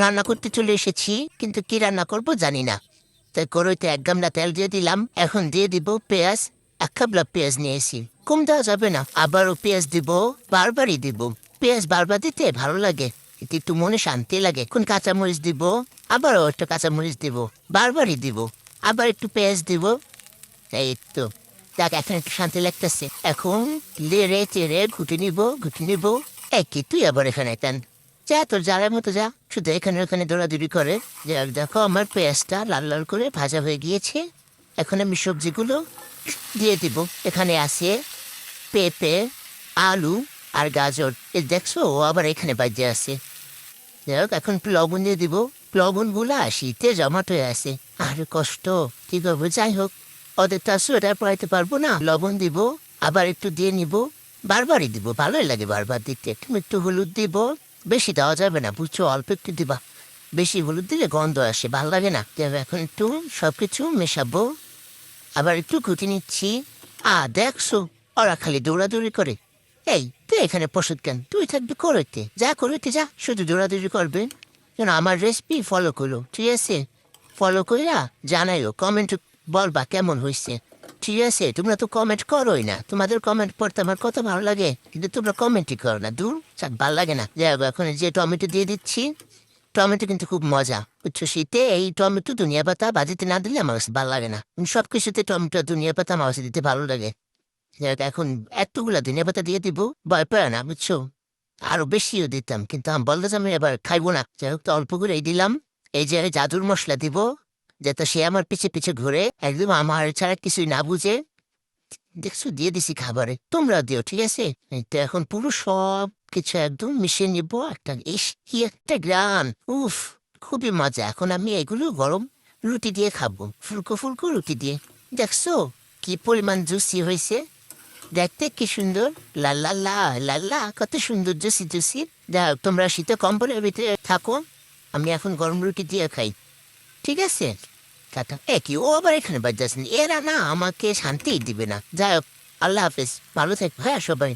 রান্না করতে চলে এসেছি, কিন্তু কি রান্না করব জানি না। তাই কড়াইতে 1 গামলা তেল দিয়ে দিলাম। এখন দিয়ে দিব পেঁয়াজ। 1 খাবলা পেঁয়াজ নিয়েছি, কম দেওয়া যাবে না। আবারও পেঁয়াজ দিব, বারবারই দিব। পেঁয়াজ বারবার দিতে ভালো লাগে, এতে একটু মনে শান্তি লাগে। কোন কাঁচামরিচ দিব, আবারও একটা কাঁচামরিচ দিব, বারবারই দিব। আবার একটু পেঁয়াজ দিব। এই তো, দেখ এখন একটু শান্তি লাগতেছে। এখন লেড়ে চেড়ে ঘুটে নিব। কি তুই আবার এখানে টান, যা তোর জালের মতো যা, শুধু এখানে ওখানে দৌড়াদৌড়ি করে। যাক দেখো, আমার পেঁয়াজটা লাল লাল করে ভাজা হয়ে গিয়েছে। এখন আমি সবজিগুলো দিয়ে দিব। এখানে আছে পেঁপে, আলু আর গাজর। দেখছো, ও আবার এখানে বাজে আছে। যাই হোক, এখন একটু লবণ দিয়ে দিব। লবণগুলা শীতে জমাট হয়ে আছে, আর কষ্ট কি করবো। যাই হোক, ওদের তো সোয়েটার পরাইতে পারবো না। লবণ দিব, আবার একটু দিয়ে নিব। বারবারই দিব, ভালোই লাগে বারবার দিতে। একটু হলুদ দিব, বেশি দেওয়া যাবে না বুঝছো, অল্প একটু দিবা। বেশি হলুদ দিলে গন্ধ আসে, ভালো লাগে না। এখন একটু সবকিছু মেশাবো, আবার একটু ঘুটে নিচ্ছি। দেখছো, ওরা খালি দৌড়াদৌড়ি করে। এই তুই এখানে পশুত কেন, তুই থাকবি করতে, যা শুধু দৌড়াদৌড়ি করবে। যেন আমার রেসিপি ফলো করো, ঠিক আছে? ফলো কইরা জানাইও, কমেন্ট বলবা কেমন হয়েছে। ঠিক আছে, তোমরা তো কমেন্ট করোই না। তোমাদের কমেন্ট পড়তে আমার কত ভালো লাগে, কিন্তু তোমরা কমেন্টই করো না। দূর, ভালো লাগে না। যাই হোক, এখন যে টমেটো দিয়ে দিচ্ছি। টমেটো কিন্তু খুব মজা, বুঝছো? শীতে এই টমেটো ধনিয়া পাতা ভাজিতে না দিলে আমার কাছে ভালো লাগে না। সব কিছুতে টমেটো ধনিয়া পাতা আমার কাছে দিতে ভালো লাগে। যাই হোক, এখন এতগুলা ধনিয়া পাতা দিয়ে দিব, ভয় পায় না বুঝছো। আরো বেশিও দিতাম, কিন্তু আমি বলতে আমি এবার খাইবো না। যাই হোক, তো অল্প করেই দিলাম। এই যে জাদুর মশলা দিব, যাতে সে আমার পিছে পিছে ঘুরে, একদম আমার ছাড়া কিছুই না বুঝে। দেখছো, দিয়ে দিছি খাবারে, তোমরা দিও, ঠিক আছে? এই তো এখন পুরো সব কিছু একদম মিশিয়ে নিব। একটা ইস, কি একটা গ্রান, উফ, খুবই মজা। এখন আমি এগুলো গরম রুটি দিয়ে খাবো, ফুলকো ফুলকো রুটি দিয়ে। দেখছো কি পরিমাণ জুসি হয়েছে, দেখতে কি সুন্দর। লাল্লা লা লাল্লা, কত সুন্দর জুসি জুসি। যাও, তোমরা শীতে কম্বলের ভিতরে থাকো, আমি এখন গরম রুটি দিয়ে খাই, ঠিক আছে? টাটা। কি ও আবার এখানে বাজাচ্ছেন, এরা না আমাকে শান্তি দিবে না। যাই হোক, আল্লাহ হাফেজ, ভালো থাকবে হ্যাঁ সবাই।